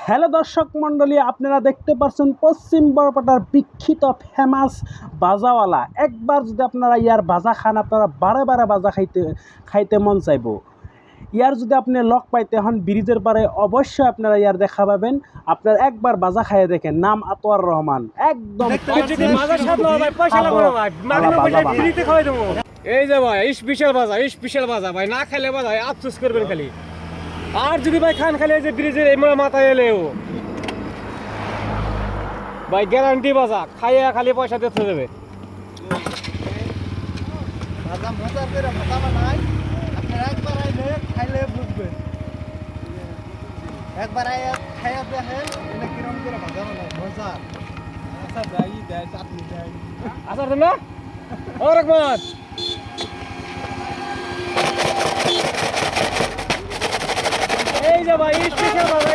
Hello দর্শক মণ্ডলী, আপনারা দেখতে পাচ্ছেন পশ্চিম বরপেটার বিখ্যাত ফেমাস বাজাওয়ালা। একবার যদি আপনারা ইয়ার বাজা খান, আপনারা বারে বারে বাজা খাইতে মন চাইব। ইয়ার যদি আপনি লক পাইতে হন ব্রিজের পারে, অবশ্যই আপনারা ইয়ার দেখা পাবেন। আপনারা একবার বাজা খাইয়ে দেখেন, নাম আতোয়ার রহমান। একদম এই যে ভাই স্পেশাল বাজা ভাই, না খাইলে ভাই আফসোস করবেন খালি। আর যদি ভাই খান খালি যে ব্রিজের এই মাথায় এলেও ভাই গ্যারান্টি বাজা খাইয়া খালি পয়সা দিতে দেবে। একবার খাইয়া দেখেন কিরম করে ভাজা বানায় মজা। আচ্ছা যাই দেয় চাটনি দেয়। আচ্ছা তোমরা ওর একবার এই যে ভাই স্পেশাল বাজা